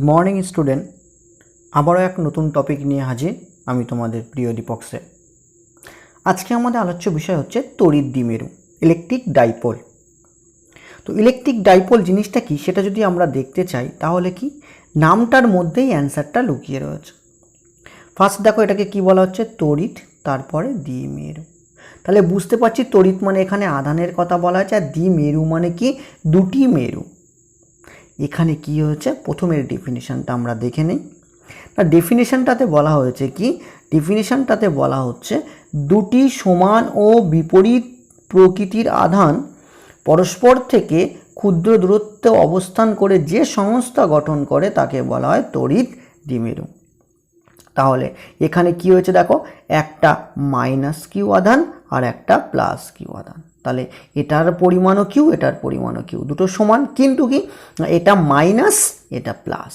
Morning student, আবারও এক নতুন টপিক নিয়ে হাজির আমি তোমাদের প্রিয় দীপক স্যার। আজকে আমাদের আলোচ্য বিষয় হচ্ছে তড়িৎ দ্বিমেরু, ইলেকট্রিক ডাইপোল। তো ইলেকট্রিক ডাইপোল জিনিসটা কি সেটা যদি আমরা দেখতে চাই তাহলে কি নামটার মধ্যেই অ্যান্সারটা লুকিয়ে রয়েছে। ফার্স্ট দেখো এটাকে কি বলা হচ্ছে, তড়িৎ, তারপরে দ্বিমেরু। তাহলে বুঝতে পারছি তড়িৎ মানে এখানে আধানের কথা বলা হয়েছে, আর দ্বিমেরু মানে কি দুটি মেরু। এখানে কি হয়েছে প্রথমের ডেফিনেশনটা আমরা দেখে নিই। না, ডেফিনেশনটাতে বলা হয়েছে কি, ডেফিনেশনটাতে বলা হচ্ছে দুটি সমান ও বিপরীত প্রকৃতির আধান পরস্পর থেকে ক্ষুদ্র দূরত্বে অবস্থান করে যে সংস্থা গঠন করে তাকে বলা হয় তড়িৎ দ্বিমেরু। তাহলে এখানে কি হয়েছে দেখো, একটা মাইনাস কিউ আধান আর একটা প্লাস কিউ আধান। তাহলে এটার পরিমাণও কিউ, এটার পরিমাণও কিউ, দুটো সমান, কিন্তু কি এটা মাইনাস এটা প্লাস।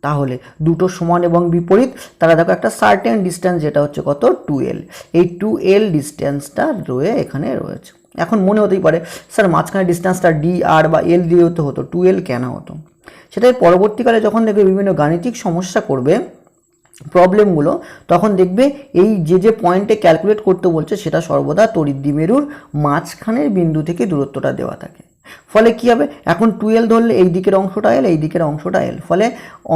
তাহলে দুটো সমান এবং বিপরীত, তারা দেখো একটা সার্টেন ডিস্টেন্স যেটা হচ্ছে কত 2L, এই 2L ডিস্টেন্সটা এখানে রয়েছে। এখন মনে হতেই পারে স্যার মাঝখানে ডিস্টেন্সটা ডি আর বা এল দিয়ে হতো, 2L কেন হতো? সেটাই পরবর্তীকালে যখন দেখবে বিভিন্ন গাণিতিক সমস্যা করবে প্রবলেমগুলো, তখন দেখবে এই যে পয়েন্টে ক্যালকুলেট করতে বলছে সেটা সর্বদা তড়িৎ দ্বিমেরুর মাঝখানের বিন্দু থেকে দূরত্বটা দেওয়া থাকে। ফলে কি হবে, এখন 2L ধরলে এই দিকের অংশটা এল, এই দিকের অংশটা এল, ফলে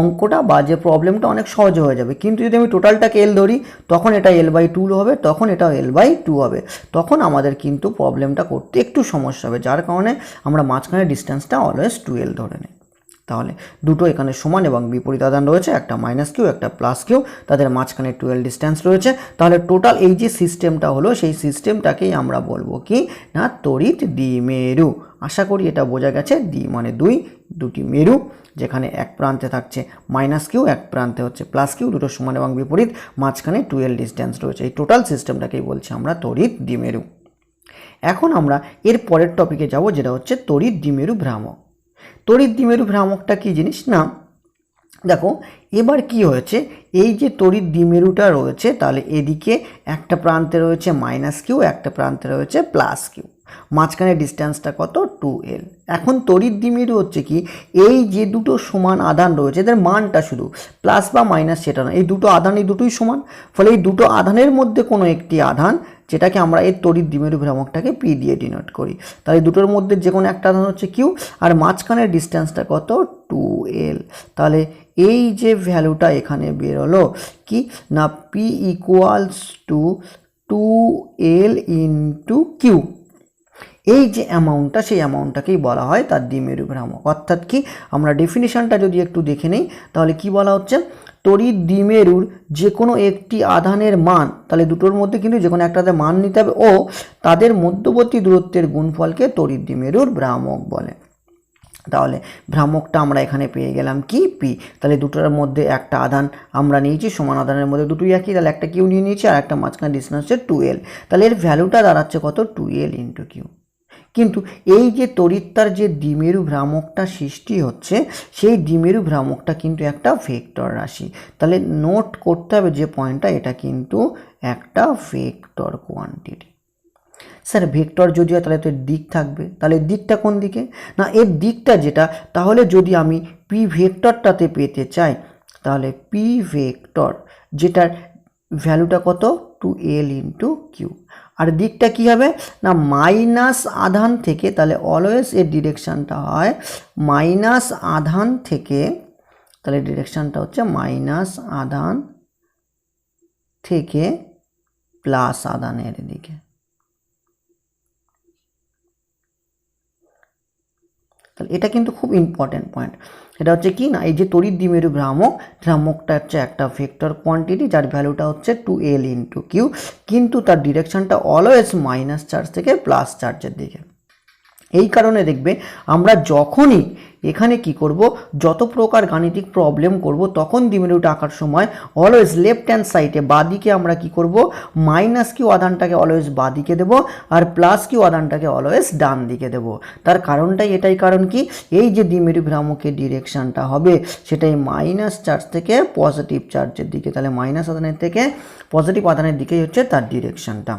অঙ্কটা বা যে প্রবলেমটা অনেক সহজ হয়ে যাবে। কিন্তু যদি আমি টোটালটাকে এল ধরি তখন এটা L/2 হবে, তখন এটা L/2 হবে, তখন আমাদের কিন্তু প্রবলেমটা করতে একটু সমস্যা হবে, যার কারণে আমরা মাঝখানের ডিস্টেন্সটা অলওয়েজ 2L ধরে নিই। তাহলে দুটো এখানে সমান এবং বিপরীত আধান রয়েছে, একটা মাইনাস কিউ একটা প্লাস কিউ, তাদের মাঝখানে 2L ডিস্টেন্স রয়েছে। তাহলে টোটাল এই যে সিস্টেমটা হলো সেই সিস্টেমটাকেই আমরা বলবো কি না তড়িৎ দ্বিমেরু। আশা করি এটা বোঝা গেছে। দ্বি মানে দুটি মেরু, যেখানে এক প্রান্তে থাকছে মাইনাস কিউ, এক প্রান্তে হচ্ছে প্লাস কিউ, দুটো সমান এবং বিপরীত, মাঝখানে 2L ডিস্টেন্স রয়েছে। এই টোটাল সিস্টেমটাকেই বলছি আমরা তড়িৎ দ্বিমেরু। এখন আমরা এর পরের টপিকে যাব, যেটা হচ্ছে তড়িৎ দ্বিমেরু ভ্রামক। তড়িৎ দ্বিমেরু ভ্রামকটা কি জিনিস না, দেখো এবার কি হয়েছে, এই যে তড়িৎ দ্বিমেরুটা রয়েছে, তাহলে এদিকে একটা প্রান্তে রয়েছে মাইনাস কিউ, একটা প্রান্তে রয়েছে প্লাস কিউ, মাঝখানে ডিস্টেন্সটা কত 2L। এখন তড়িৎ দ্বিমেরু হচ্ছে কি, এই যে দুটো সমান আধান রয়েছে এদের মানটা শুধু প্লাস বা মাইনাস সেটা না, এই দুটো আধান এই দুটোই সমান, ফলে এই দুটো আধানের মধ্যে কোনো একটি আধান, যেটাকে আমরা এই তড়িৎ দ্বিমেরু ভ্রামকটাকে পি দিয়ে ডিনোট করি। তাহলে দুটোর মধ্যে যে কোনো একটা আধান হচ্ছে কিউ, আর মাঝখানের ডিস্টেন্সটা কত 2L। তাহলে এই যে ভ্যালুটা এখানে বেরোলো কি না, P equals to 2L into Q. এই যে অ্যামাউন্টটা, সেই অ্যামাউন্টটাকেই বলা হয় তার দ্বিমেরু ভ্রামক। অর্থাৎ কি, আমরা ডেফিনেশনটা যদি একটু দেখে নিই তাহলে কি বলা হচ্ছে, তড়িৎ দ্বিমেরুর যে কোনো একটি আধানের মান, তাহলে দুটোর মধ্যে কিন্তু যে কোনো একটাতে মান নিতে হবে, ও তাদের মধ্যবর্তী দূরত্বের গুণফলকে তড়িৎ দ্বিমেরুর ভ্রামক বলে। তাহলে ভ্রামকটা আমরা এখানে পেয়ে গেলাম কি পি। তাহলে দুটোর মধ্যে একটা আধান আমরা নিয়েছি, সমান আধানের মধ্যে দুটোই একই, তাহলে একটা কিউ নিয়ে নিয়েছি, আর একটা মাঝখানে ডিস্টেন্স হচ্ছে 2L। তাহলে এর ভ্যালুটা দাঁড়াচ্ছে কত 2L ইন্টু কিউ। কিন্তু এই যে তড়িৎতার যে দ্বিমেরু ভ্রামকটা সৃষ্টি হচ্ছে, সেই দ্বিমেরু ভ্রামকটা কিন্তু একটা ভেক্টর রাশি। তাহলে নোট করতে হবে যে পয়েন্টটা, এটা কিন্তু একটা ভেক্টর কোয়ান্টিটি। স্যার ভেক্টর যদি হয় তাহলে তো দিক থাকবে, তাহলে দিকটা কোন দিকে না, এর দিকটা যেটা, তাহলে যদি আমি পি ভেক্টরটাতে পেতে চাই তাহলে পি ভেক্টর যেটার ভ্যালুটা কত 2L ইন্টু কিউ, আর দিকটা কি হবে না মাইনাস আধান থেকে, তাহলে অলওয়েজ এর ডিরেকশানটা হয় মাইনাস আধান থেকে, তাহলে ডিরেকশানটা হচ্ছে মাইনাস আধান থেকে প্লাস আধানের দিকে। তাহলে এটা কিন্তু খুব ইম্পর্টেন্ট পয়েন্ট। এটা হচ্ছে কি না, এই যে তড়িৎ দ্বিমেরু ভ্রামকটা হচ্ছে একটা ভেক্টর কোয়ান্টিটি যার ভ্যালুটা হচ্ছে 2L ইন্টু কিউ, কিন্তু তার ডিরেকশনটা অলওয়েজ মাইনাস চার্জ থেকে প্লাস চার্জের দিকে। এই কারণে দেখবে আমরা যখনই এখানে কি করব, যত প্রকার গাণিতিক প্রবলেম করব, তখন দ্বিমেরুটা আঁকার সময় অলওয়েজ লেফট হ্যান্ড সাইডে বাঁদিকে আমরা কি করব, মাইনাস কিউ আধানটাকে অলওয়েজ বাঁদিকে দেব, আর প্লাস কিউ আধানটাকে অলওয়েজ ডান দিকে দেব। তার কারণটাই এটাই, কারণ কি এই যে দ্বিমেরু ভ্রামকের ডিরেকশনটা হবে সেটাই মাইনাস চার্জ থেকে পজিটিভ চার্জের দিকে, তাহলে মাইনাস আধানের থেকে পজিটিভ আধানের দিকেই হচ্ছে তার ডিরেকশনটা।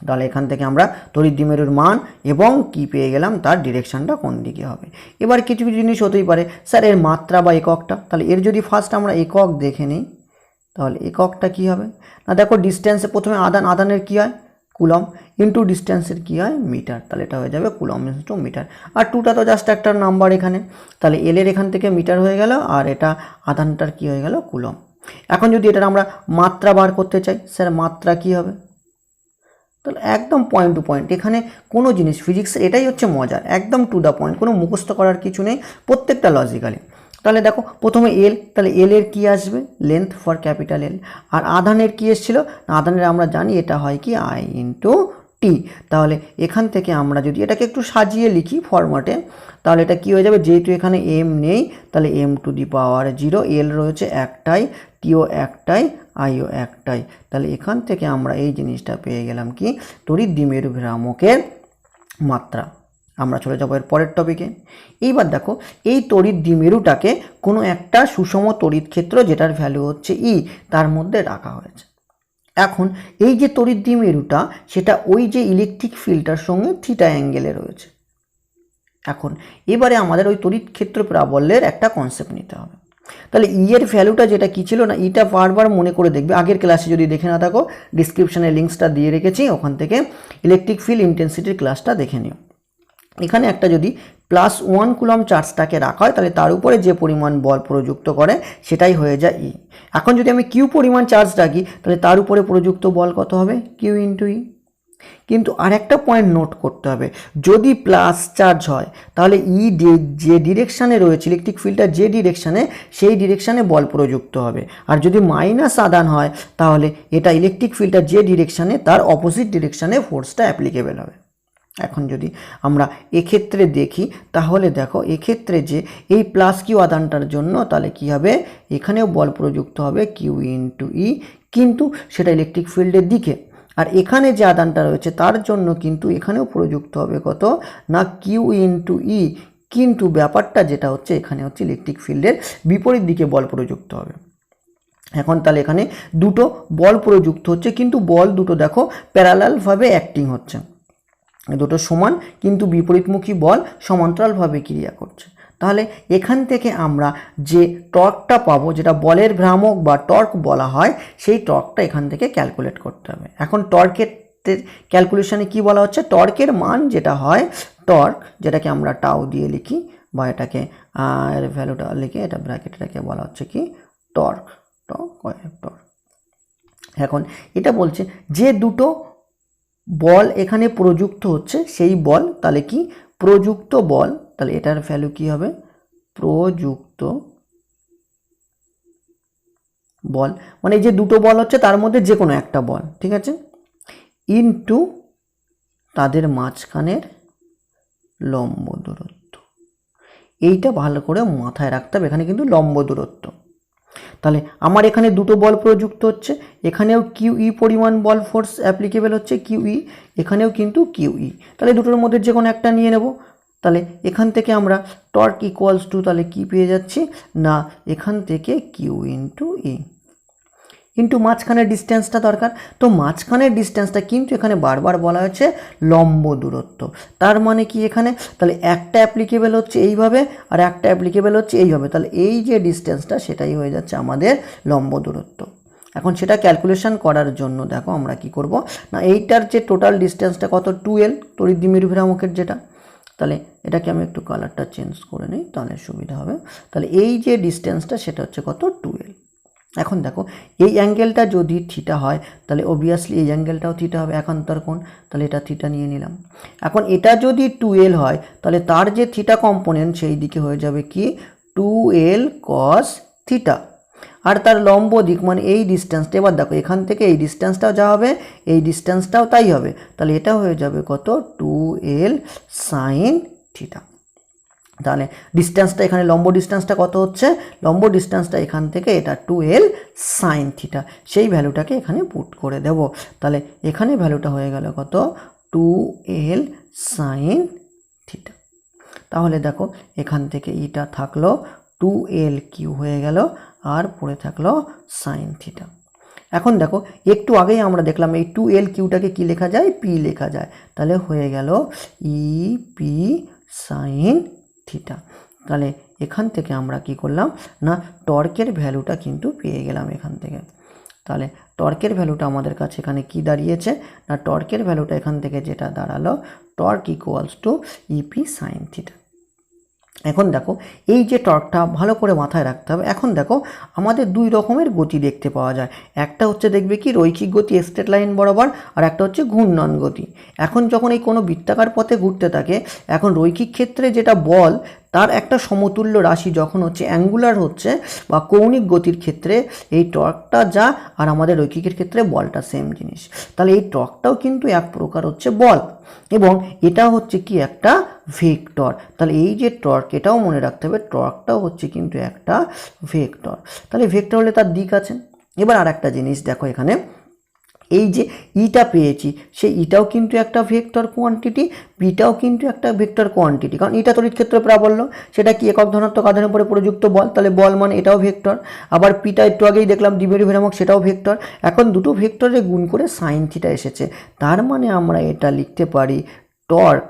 তাহলে এখান থেকে আমরা তড়িৎ দ্বিমেরুর মান এবং কি পেয়ে গেলাম, তার ডিরেকশনটা কোন দিকে হবে। এবার কিছু কিছু জিনিস হতেই পারে, স্যার এর মাত্রা বা এককটা, তাহলে এর যদি ফার্স্ট আমরা একক দেখে নিই তাহলে এককটা কি হবে না, দেখো ডিস্টেন্সে প্রথমে আদানের কি হয় কুলম, ইন্টু ডিস্টেন্সের কি হয় মিটার, তাহলে এটা হয়ে যাবে কুলম ইন্টু মিটার। আর টুটা তো জাস্ট একটা নাম্বার এখানে, তাহলে এল এর এখান থেকে মিটার হয়ে গেল আর এটা আদানটার কি হয়ে গেল কুলম। এখন যদি এটার আমরা মাত্রা বার করতে চাই, স্যার মাত্রা কি হবে, তাহলে একদম পয়েন্ট টু পয়েন্ট, এখানে কোনো জিনিস ফিজিক্সের এটাই হচ্ছে মজার, একদম টু দ্য পয়েন্ট, কোনো মুখস্থ করার কিছু নেই, প্রত্যেকটা লজিক্যালি। তাহলে দেখো প্রথমে এল, তাহলে এল এর কী আসবে লেন্থ ফর ক্যাপিটাল এল, আর আধানের কী এসেছিলো, আধানের আমরা জানি এটা হয় কি আই ইন্টু টি। তাহলে এখান থেকে আমরা যদি এটাকে একটু সাজিয়ে লিখি ফরম্যাটে, তাহলে এটা কি হয়ে যাবে, যেহেতু এখানে এম নেই তাহলে এম টু দি পাওয়ার 0, এল রয়েছে একটাই, টিও একটাই, আইও একটাই, তাহলে এখান থেকে আমরা এই জিনিসটা পেয়ে গেলাম কি তড়িৎ দ্বিমেরু ভ্রামকের মাত্রা। আমরা চলে যাবো এর পরের টপিকে। এইবার দেখো এই তড়িৎ দ্বিমেরুটাকে কোনো একটা সুষম তড়িৎ ক্ষেত্র যেটার ভ্যালু হচ্ছে ই তার মধ্যে রাখা হয়েছে। এখন এই যে তড়িৎ দ্বিমেরুটা সেটা ওই যে ইলেকট্রিক ফিল্ডটার সঙ্গে থিটা অ্যাঙ্গেলে রয়েছে। এখন এবারে আমাদের ওই তড়িৎ ক্ষেত্র প্রাবল্যের একটা কনসেপ্ট নিতে হবে। তাহলে ই এর ভ্যালুটা যেটা কি ছিল না, ইটা বারবার মনে করে দেখবে, আগের ক্লাসে যদি দেখে না থাকো ডিসক্রিপশানে লিঙ্কসটা দিয়ে রেখেছি, ওখান থেকে ইলেকট্রিক ফিল্ড ইন্টেন্সিটির ক্লাসটা দেখে নিও। এখানে একটা যদি +1 কুলম চার্জটাকে রাখা হয় তাহলে তার উপরে যে পরিমাণ বল প্রযুক্ত করে সেটাই হয়ে যায় ই। এখন যদি আমি কিউ পরিমাণ চার্জ রাখি তাহলে তার উপরে প্রযুক্ত বল কত হবে, কিউ ইন্টু ই। কিন্তু আরেকটা পয়েন্ট নোট করতে হবে, যদি প্লাস চার্জ হয় তাহলে ই যে ডিরেকশানে রয়েছে ইলেকট্রিক ফিল্ডটা যে ডিরেকশানে সেই ডিরেকশানে বল প্রযুক্ত হবে, আর যদি মাইনাস আদান হয় তাহলে এটা ইলেকট্রিক ফিল্ডটা যে ডিরেকশানে তার অপোজিট ডিরেকশানে ফোর্সটা অ্যাপ্লিকেবল হবে। এখন যদি আমরা এক্ষেত্রে দেখি তাহলে দেখো এক্ষেত্রে যে এই প্লাস কিউ আদানটার জন্য তাহলে কি হবে, এখানেও বল প্রযুক্ত হবে কিউ ইন্টু ই, কিন্তু সেটা ইলেকট্রিক ফিল্ডের দিকে। আর এখানে যে আদানটা রয়েছে তার জন্য কিন্তু এখানেও প্রযুক্ত হবে কত না কিউ ইন্টু ই, কিন্তু ব্যাপারটা যেটা হচ্ছে এখানে হচ্ছে ইলেকট্রিক ফিল্ডের বিপরীত দিকে বল প্রযুক্ত হবে। এখন তাহলে এখানে দুটো বল প্রযুক্ত হচ্ছে, কিন্তু বল দুটো দেখো প্যারালালভাবে অ্যাক্টিং হচ্ছে, দুটো সমান কিন্তু বিপরীতমুখী বল সমান্তরালভাবে ক্রিয়া করছে। তাহলে এখান থেকে আমরা যে টর্কটা পাবো, যেটা বলের ভ্রামক বা টর্ক বলা হয়, সেই টর্কটা এখান থেকে ক্যালকুলেট করতে হবে। এখন টর্কের ক্যালকুলেশনে কি বলা হচ্ছে, টর্কের মান যেটা হয় টর্ক, যেটাকে আমরা টাউ দিয়ে লিখি বা এটাকে এর ভ্যালুটা লিখে এটা ব্র্যাকেটটাকে বলা হচ্ছে কি টর্ক, টর্ক। এখন এটা বলছে যে দুটো বল এখানে প্রযুক্ত হচ্ছে সেই বল, তাহলে কি প্রযুক্ত বল, তাহলে এটার ভ্যালু কি হবে প্রযুক্ত বল, মানে যে দুটো বল হচ্ছে তার মধ্যে যে কোনো একটা বল, ঠিক আছে, ইনটু তাদের মাঝখানের লম্ব দূরত্ব। এইটা ভালো করে মাথায় রাখতে হবে, এখানে কিন্তু লম্ব দূরত্ব। তাহলে আমার এখানে দুটো বল প্রযুক্ত হচ্ছে, এখানেও কিউ ই পরিমাণ বল ফোর্স অ্যাপ্লিকেবল হচ্ছে কিউ ই, এখানেও কিন্তু কিউ ই, তাহলে দুটোর মধ্যে যে কোনো একটা নিয়ে নেব। তাহলে এখান থেকে আমরা টর্ক ইকুয়ালস টু তাহলে কি পেয়ে যাচ্ছি না, এখান থেকে কিউ ইন্টু ই ইন্টু মাঝখানের ডিস্টেন্সটা দরকার, তো মাঝখানের ডিস্টেন্সটা কিন্তু এখানে বারবার বলা হয়েছে লম্ব দূরত্ব। তার মানে কি এখানে তাহলে একটা অ্যাপ্লিকেবল হচ্ছে এইভাবে আর একটা অ্যাপ্লিকেবল হচ্ছে এইভাবে, তাহলে এই যে ডিস্টেন্সটা সেটাই হয়ে যাচ্ছে আমাদের লম্ব দূরত্ব। এখন সেটা ক্যালকুলেশন করার জন্য দেখো আমরা কি করব না, এইটার যে টোটাল ডিস্টেন্সটা কত 2L তড়িৎ দ্বিমেরু ভ্রামকের যেটা, তাহলে এটাকে আমি একটু কালারটা চেঞ্জ করে নিই তাহলে সুবিধা হবে। তাহলে এই যে ডিস্টেন্সটা সেটা হচ্ছে কত 2L। এখন দেখো এই অ্যাঙ্গেলটা যদি থিটা হয় তাহলে অবভিয়াসলি এই অ্যাঙ্গেলটাও থিটা হবে, একান্তর কোণ, তাহলে এটা থিটা নিয়ে নিলাম। এখন এটা যদি 2L হয় তাহলে তার যে থিটা কম্পোনেন্ট সেই দিকে হয়ে যাবে কি 2L cos থিটা, আর তার লম্ব দিক মানে এই ডিস্টেন্সটা, এবার দেখো এখান থেকে এই ডিস্টেন্সটাও যা হবে এই ডিস্টেন্সটাও তাই হবে, তাহলে এটা হয়ে যাবে কত 2L sin থিটা। তাহলে ডিস্টেন্সটা এখানে লম্ব ডিস্টেন্সটা কত হচ্ছে, লম্ব ডিস্টেন্সটা এখান থেকে এটা 2L sin থিটা, সেই ভ্যালুটাকে এখানে পুট করে দেব। তাহলে এখানে ভ্যালুটা হয়ে গেল কত 2L sin থিটা। তাহলে দেখো এখান থেকে এটা থাকলো 2L কিউ হয়ে গেল আর পড়ে থাকলো sin থিটা। এখন দেখো একটু আগেই আমরা দেখলাম এই 2L কিউটাকে কি লেখা যায়, পি লেখা যায়, তাহলে হয়ে গেল ই পি সাইন থিটা। তাহলে এখান থেকে আমরা কি করলাম না টর্কের ভ্যালুটা কিন্তু পেয়ে গেলাম এখান থেকে। তাহলে টর্কের ভ্যালুটা আমাদের কাছে এখানে কি দাঁড়িয়েছে না টর্কের ভ্যালুটা এখান থেকে যেটা দাঁড়ালো torque equals to EP sine theta. এখন দেখো এই যে টর্কটা ভালো করে মাথায় রাখতে হবে। এখন দেখো আমাদের দুই রকমের গতি দেখতে পাওয়া যায়, একটা হচ্ছে দেখবে কি রৈখিক গতি স্ট্রেট লাইন বরাবর, আর একটা হচ্ছে ঘূর্ণন গতি। এখন যখন এই কোনো বৃত্তাকার পথে ঘুরতে থাকে, এখন রৈখিক ক্ষেত্রে যেটা বল তার একটা সমতুল্য রাশি যখন হচ্ছে অ্যাঙ্গুলার হচ্ছে বা কৌণিক গতির ক্ষেত্রে এই টর্কটা যা, আর আমাদের রৈখিকের ক্ষেত্রে বলটা সেম জিনিস। তাহলে এই টর্কটাও কিন্তু এক প্রকার হচ্ছে বল, এবং এটা হচ্ছে কি একটা ভেক্টর। তাহলে এই যে টর্ক এটাও মনে রাখতে হবে, টর্কটাও হচ্ছে কিন্তু একটা ভেক্টর। তাহলে ভেক্টর হলে তার দিক আছে। এবার আর একটা জিনিস দেখো, এখানে এই যে ইটা পেয়েছি সেই ইটাও কিন্তু একটা ভেক্টর কোয়ান্টিটি, পিটাও কিন্তু একটা ভেক্টর কোয়ান্টিটি, কারণ ইটা তড়িৎ ক্ষেত্র প্রাবল্য, সেটা কি একক ধনাত্মক আধানের উপরে প্রযুক্ত বল, তাহলে বল মানে এটাও ভেক্টর। আবার পিটা একটু আগেই দেখলাম দ্বিমেরু ভ্রামক, সেটাও ভেক্টর। এখন দুটো ভেক্টরে গুণ করে সাইন থিটা এসেছে, তার মানে আমরা এটা লিখতে পারি টর্ক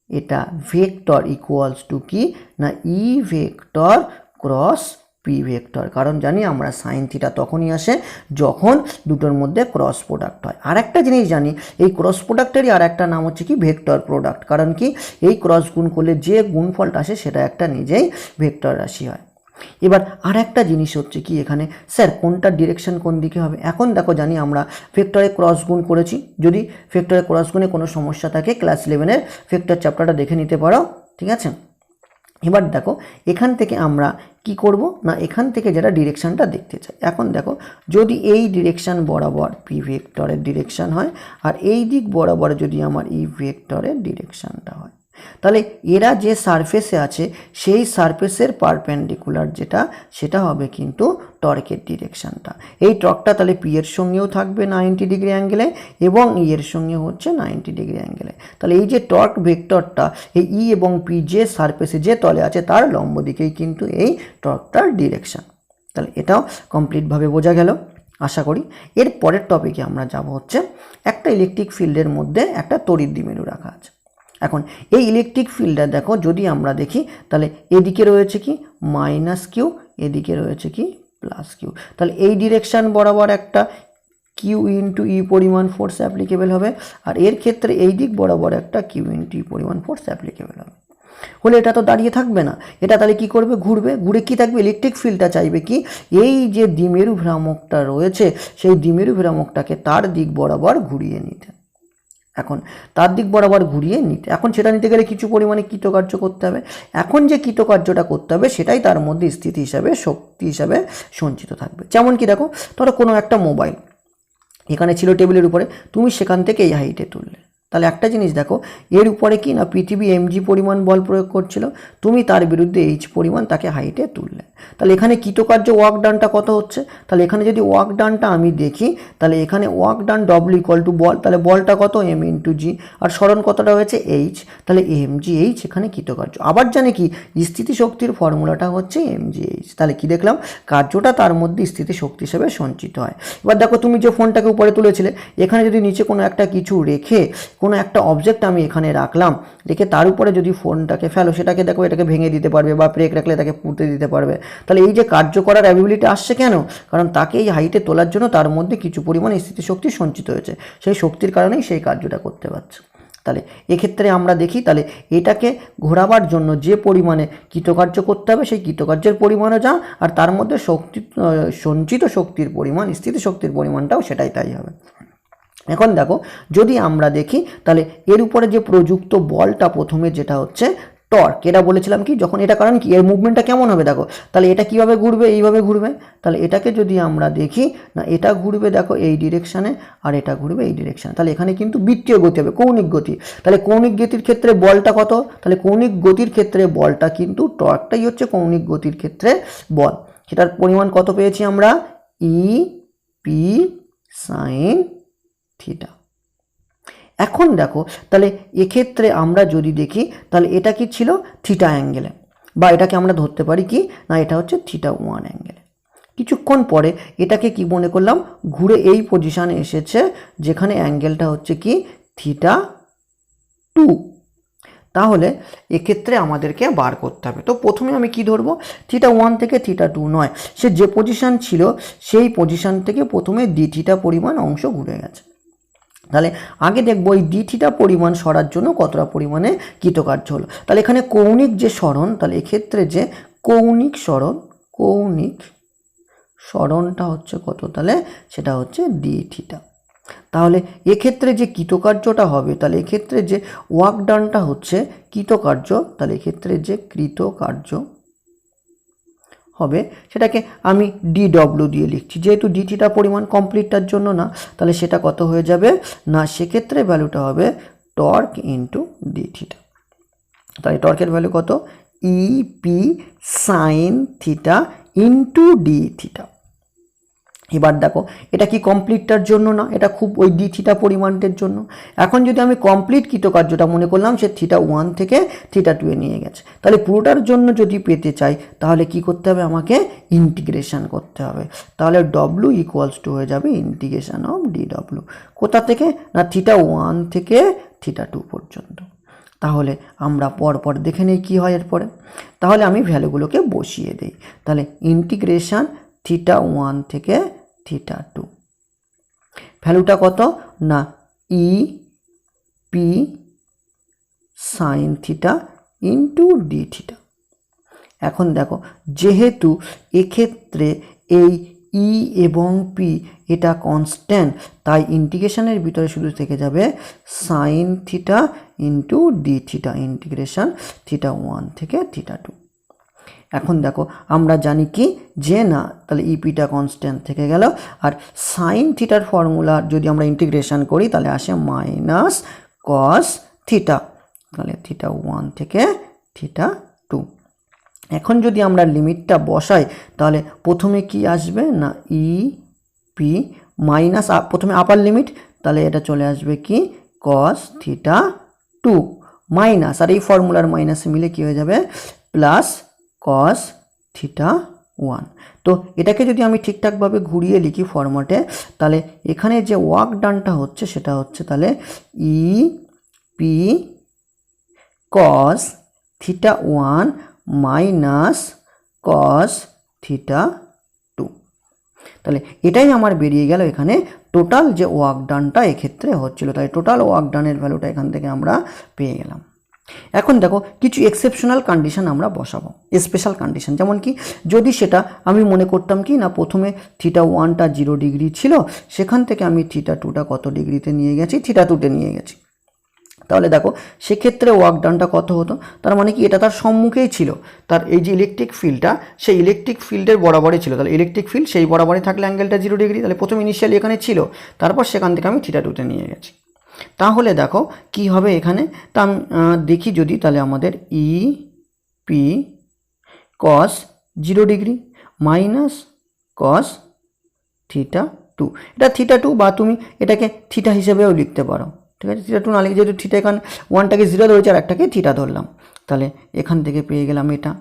এটা ভেক্টর ইকুয়ালস টু কি না E vector cross P vector, কারণ জানি আমরা সাইন থিটা তখনই আসে যখন দুটোর মধ্যে ক্রস প্রোডাক্ট হয়। আর একটা জিনিস জানি, এই ক্রস প্রোডাক্টেরই আর একটা নাম হচ্ছে কি ভেক্টর প্রোডাক্ট, কারণ কি এই ক্রস গুণ করলে যে গুণফলটা আসে সেটা একটা নিজেই ভেক্টর রাশি হয়। এবার আর একটা জিনিস হচ্ছে কি এখানে স্যার কোনটার ডিরেকশন কোন দিকে হবে। এখন দেখো জানি আমরা ভেক্টরে ক্রস গুণ করেছি, যদি ভেক্টরে ক্রস গুণে কোনো সমস্যা থাকে ক্লাস 11-এর ভেক্টর চ্যাপ্টারটা দেখে নিতে পারো, ঠিক আছে। এবার দেখো এখান থেকে আমরা কি করব না এখান থেকে যারা ডিরেকশনটা দেখতে চাই, এখন দেখো যদি এই ডিরেকশন বরাবর পি ভেক্টরের ডিরেকশন হয়, আর এই দিক বরাবর যদি আমার ই ভেক্টরের ডিরেকশনটা হয়, তাহলে এরা যে সারফেসে আছে সেই সারফেসের পারপেন্ডিকুলার যেটা সেটা হবে কিন্তু টর্কের ডিরেকশনটা। এই টর্কটা তাহলে পি এর সঙ্গেও থাকবে 90 ডিগ্রি অ্যাঙ্গেলে এবং ই এর সঙ্গে হচ্ছে 90 ডিগ্রি অ্যাঙ্গেলে। তাহলে এই যে টর্ক ভেক্টরটা এই ই এবং পি যে সারফেসে যে তলে আছে তার লম্ব দিকেই কিন্তু এই টর্কটার ডিরেকশন। তাহলে এটাও কমপ্লিটভাবে বোঝা গেল আশা করি। এর পরের টপিকে আমরা যাব হচ্ছে একটা ইলেকট্রিক ফিল্ডের মধ্যে একটা তড়িৎ দ্বিমেরু রাখা আছে। এখন এই ইলেকট্রিক ফিল্ডটা দেখো যদি আমরা দেখি তাহলে এদিকে রয়েছে কি মাইনাস কিউ, এদিকে রয়েছে কি প্লাস কিউ, তাহলে এই ডিরেকশন বরাবর একটা কিউ ইন্টু ই পরিমাণ ফোর্স অ্যাপ্লিকেবল হবে, আর এর ক্ষেত্রে এই দিক বরাবর একটা কিউ ইন্টু ই পরিমাণ ফোর্স অ্যাপ্লিকেবল হবে। হলে এটা তো দাঁড়িয়ে থাকবে না, এটা তাহলে কি করবে ঘুরবে, ঘুরে কি থাকবে ইলেকট্রিক ফিল্ডটা চাইবে কি এই যে দ্বিমেরু ভ্রামকটা রয়েছে সেই দ্বিমেরু ভ্রামকটাকে তার দিক বরাবর ঘুরিয়ে নিতে। এখন তার দিক বরাবর ঘুরিয়ে নিতে, এখন সেটা নিতে গেলে কিছু পরিমাণে কৃতকার্য করতে হবে। এখন যে কৃতকার্যটা করতে হবে সেটাই তার মধ্যে স্থিতি হিসাবে শক্তি হিসাবে সঞ্চিত থাকবে। যেমন কি দেখো ধরো কোনো একটা মোবাইল এখানে ছিল টেবিলের উপরে, তুমি সেখান থেকে এই হাইটে তুললে, তাহলে একটা জিনিস দেখো এর উপরে কি না পৃথিবী এমজি পরিমাণ বল প্রয়োগ করছিল, তুমি তার বিরুদ্ধে এইচ পরিমাণ তাকে হাইটে তুললে, তাহলে এখানে কৃতকার্য ওয়ার্ক ডানটা কত হচ্ছে, তাহলে এখানে যদি ওয়ার্ক ডানটা আমি দেখি তাহলে এখানে work done W equal to বল, তাহলে বলটা কত এম ইন্টু জি, আর সরণ কতটা হয়েছে এইচ, তাহলে এম জি এইচ এখানে কৃতকার্য। আবার জানি কি স্থিতি শক্তির ফর্মুলাটা হচ্ছে এম জি এইচ, তাহলে কি দেখলাম কার্যটা তার মধ্যে স্থিতি শক্তি হিসেবে সঞ্চিত হয়। এবার দেখো তুমি যে ফোনটাকে উপরে তুলেছিলে এখানে যদি নিচে কোনো একটা কিছু রেখে কোনো একটা অবজেক্ট আমি এখানে রাখলাম, রেখে তার উপরে যদি ফোনটাকে ফেলো সেটাকে দেখো এটাকে ভেঙে দিতে পারবে বা ব্রেক রাখলে তাকে পুঁতে দিতে পারবে। তাহলে এই যে কার্য করার অ্যাবিলিটি আসছে কেন, কারণ তাকে এই হাইটে তোলার জন্য তার মধ্যে কিছু পরিমাণ স্থিতিশক্তি সঞ্চিত হয়েছে, সেই শক্তির কারণেই সেই কার্যটা করতে পারছে। তাহলে এক্ষেত্রে আমরা দেখি তাহলে এটাকে ঘোরাবার জন্য যে পরিমাণে কৃতকার্য করতে হবে সেই কৃতকার্যের পরিমাণও যা, আর তার মধ্যে শক্তি সঞ্চিত শক্তির পরিমাণ স্থিতিশক্তির পরিমাণটাও সেটাই তাই হবে। এখন দেখো যদি আমরা দেখি তাহলে এর উপরে যে প্রযুক্ত বলটা প্রথমে যেটা হচ্ছে টর্ক, এটা বলেছিলাম কি যখন এটা, কারণ কি এর মুভমেন্টটা কেমন হবে দেখো, তাহলে এটা কিভাবে ঘুরবে এইভাবে ঘুরবে, তাহলে এটাকে যদি আমরা দেখি না এটা ঘুরবে দেখো এই ডিরেকশানে আর এটা ঘুরবে এই ডিরেকশানে, তাহলে এখানে কিন্তু বৃত্তীয় গতি হবে কৌণিক গতি। তাহলে কৌণিক গতির ক্ষেত্রে বলটা কত, তাহলে কৌণিক গতির ক্ষেত্রে বলটা কিন্তু টর্কটাই হচ্ছে কৌণিক গতির ক্ষেত্রে বল, সেটার পরিমাণ কত পেয়েছি আমরা ই পি সাইন থিটা। এখন দেখো তাহলে এক্ষেত্রে আমরা যদি দেখি তাহলে এটা কি ছিল থিটা অ্যাঙ্গেলে, বা এটাকে আমরা ধরতে পারি কি না এটা হচ্ছে থিটা 1 অ্যাঙ্গেলে। কিছুক্ষণ পরে এটাকে কি মনে করলাম ঘুরে এই পজিশানে এসেছে যেখানে অ্যাঙ্গেলটা হচ্ছে কি θ2। তাহলে এক্ষেত্রে আমাদেরকে বার করতে হবে। তো প্রথমে আমি কি ধরবো, θ1 থেকে θ2 নয়, সে যে পজিশান ছিল সেই পজিশান থেকে প্রথমে dθ পরিমাণ অংশ ঘুরে গেছে। তাহলে আগে দেখবো এই dθ পরিমাণ সরার জন্য কতটা পরিমাণে কৃতকার্য হলো। তাহলে এখানে কৌণিক যে সরণ, তাহলে এক্ষেত্রে যে কৌণিক সরণটা হচ্ছে কত, তাহলে সেটা হচ্ছে dθ। তাহলে এক্ষেত্রে যে কৃতকার্যটা হবে, তাহলে এক্ষেত্রে যে ওয়ার্ক ডানটা হচ্ছে কৃতকার্য, তাহলে এক্ষেত্রে যে কৃতকার্য হবে সেটাকে আমি dw দিয়ে লিখছি, যেহেতু dθ পরিমাণ কমপ্লিটটার জন্য না, তাহলে সেটা কত হয়ে যাবে না, সেক্ষেত্রে ভ্যালুটা হবে টর্ক ইন্টু dθ। তাহলে টর্কের ভ্যালু কত, EP sin θ ইন্টু dθ। এবার দেখো এটা কি কমপ্লিটটার জন্য না, এটা খুব ওই dθ পরিমাণের জন্য। এখন যদি আমি কমপ্লিট কৃতকার্যটা মনে করলাম সে θ1 থেকে θ2 এ নিয়ে গেছে, তাহলে পুরোটার জন্য যদি পেতে চাই তাহলে কি করতে হবে, আমাকে ইন্টিগ্রেশন করতে হবে। তাহলে w ইকুয়ালস টু হয়ে যাবে ইন্টিগ্রেশন অফ dw, কোথা থেকে না θ1 থেকে θ2 পর্যন্ত। তাহলে আমরা পরপর দেখে নিই কী হয় এরপরে। তাহলে আমি ভ্যালুগুলোকে বসিয়ে দিই। তাহলে ইন্টিগ্রেশন θ1 থেকে θ2, ভ্যালুটা কত না EP sin θ ইন্টু dθ। এখন দেখো যেহেতু এক্ষেত্রে এই E এবং P এটা কনস্ট্যান্ট, তাই ইন্টিগ্রেশনের ভিতরে শুধু থেকে যাবে sin θ ইন্টু dθ, ইন্টিগ্রেশন θ1 থেকে θ2। এখন দেখো আমরা জানি কি যে না, তাহলে ইপিটা কনস্ট্যান্ট থেকে গেল, আর সাইন থিটার ফর্মুলা যদি আমরা ইন্টিগ্রেশন করি তাহলে আসে মাইনাস কস থিটা, তাহলে θ1 থেকে θ2। এখন যদি আমরা লিমিটটা বসাই তাহলে প্রথমে কি আসবে না ইপি মাইনাস, প্রথমে আপার লিমিট, তাহলে এটা চলে আসবে কি কস θ2 মাইনাস, আর এই ফর্মুলার মাইনাস মিলে কি হয়ে যাবে প্লাস cos θ1। তো এটাকে যদি আমি ঠিকঠাকভাবে ঘুরিয়ে লিখি ফরম্যাটে, তাহলে এখানে যে ওয়ার্ক ডানটা হচ্ছে সেটা হচ্ছে তাহলে EP cos θ1 মাইনাস cos θ2। তাহলে এটাই আমার বেরিয়ে গেল এখানে টোটাল যে ওয়ার্ক ডানটা এক্ষেত্রে হচ্ছিল। তাই টোটাল ওয়ার্ক ডানের ভ্যালুটা এখান থেকে আমরা পেয়ে গেলাম। এখন দেখো কিছু এক্সেপশনাল কন্ডিশন আমরা বসাবো, স্পেশাল কন্ডিশন, যেমন কি যদি সেটা আমি মনে করতাম কি না প্রথমে θ1টা 0 ডিগ্রি ছিল, সেখান থেকে আমি θ2টা কত ডিগ্রিতে নিয়ে গেছি, θ2তে নিয়ে গেছি, তাহলে দেখো সেক্ষেত্রে ওয়ার্ক ডানটা কত হতো, তার মানে কি এটা তার সম্মুখেই ছিল, তার এই যে ইলেকট্রিক ফিল্ডটা সেই ইলেকট্রিক ফিল্ডের বরাবরই ছিল, তাহলে ইলেকট্রিক ফিল্ড সেই বরাবরই থাকলে অ্যাঙ্গেলটা 0 ডিগ্রি, তাহলে প্রথম ইনিশিয়ালি এখানে ছিল, তারপর সেখান থেকে আমি θ2তে নিয়ে গেছি। তাহলে দেখো কি হবে এখানে, তা দেখি যদি, তাহলে আমাদের EP cos 0 degree minus cos θ2, এটা θ2 বা তুমি এটাকে থিটা হিসেবেও লিখতে পারো, ঠিক আছে। θ2 না লিখে যেহেতু থিটা এখানে 1টাকে 0 ধরেছে আর একটাকে থিটা ধরলাম, তাহলে এখান থেকে পেয়ে গেলাম এটা।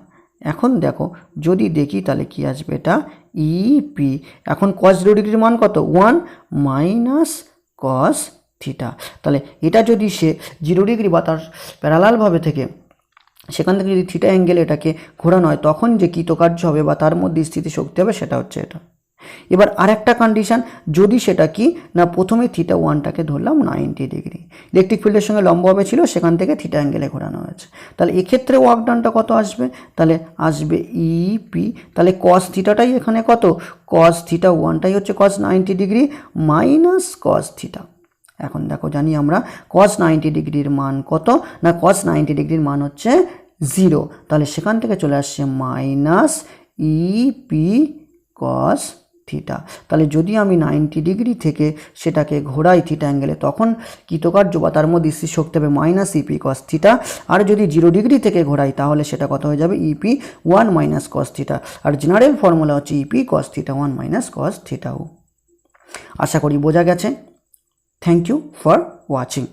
এখন দেখো যদি দেখি তাহলে কি আসবে, এটা EP এখন cos 0 ডিগ্রির মান কত 1 মাইনাস cos থিটা, তাহলে এটা যদি সে 0 ডিগ্রি বা তার প্যারালালভাবে থেকে সেখান থেকে যদি থিটা অ্যাঙ্গেল এটাকে ঘোরানো হয় তখন যে কৃতকার্য হবে বা তার মধ্যে স্থিতি শক্তি হবে সেটা হচ্ছে এটা। এবার আরেকটা কন্ডিশন, যদি সেটা কি না প্রথমে θ1টাকে ধরলাম 90 ডিগ্রি, ইলেকট্রিক ফিল্ডের সঙ্গে লম্বভাবে ছিল, সেখান থেকে থিটা অ্যাঙ্গেলে ঘোরানো হয়েছে, তাহলে এক্ষেত্রে ওয়ার্ক ডানটা কত আসবে, তাহলে আসবে EP, তাহলে cos থিটাটাই এখানে কত cos θ1টাই হচ্ছে cos 90 degree minus cos theta. এখন দেখো জানি আমরা cos 90 ডিগ্রির মান কত না, cos 90 ডিগ্রির মান হচ্ছে 0, তাহলে সেখান থেকে চলে আসছে মাইনাস EP cos থিটা। তাহলে যদি আমি 90 ডিগ্রি থেকে সেটাকে ঘোরাই থিটা অ্যাঙ্গেলে তখন কৃতকার্য বা তার মধ্যে স্থির শক্তি হবে মাইনাস EP cos থিটা, আর যদি 0 ডিগ্রি থেকে ঘোরাই তাহলে সেটা কত হয়ে যাবে EP 1 মাইনাস cos থিটা, আর জেনারেল ফর্মুলা হচ্ছে EP cos θ1 মাইনাস cos θ2। আশা করি বোঝা গেছে। Thank you for watching.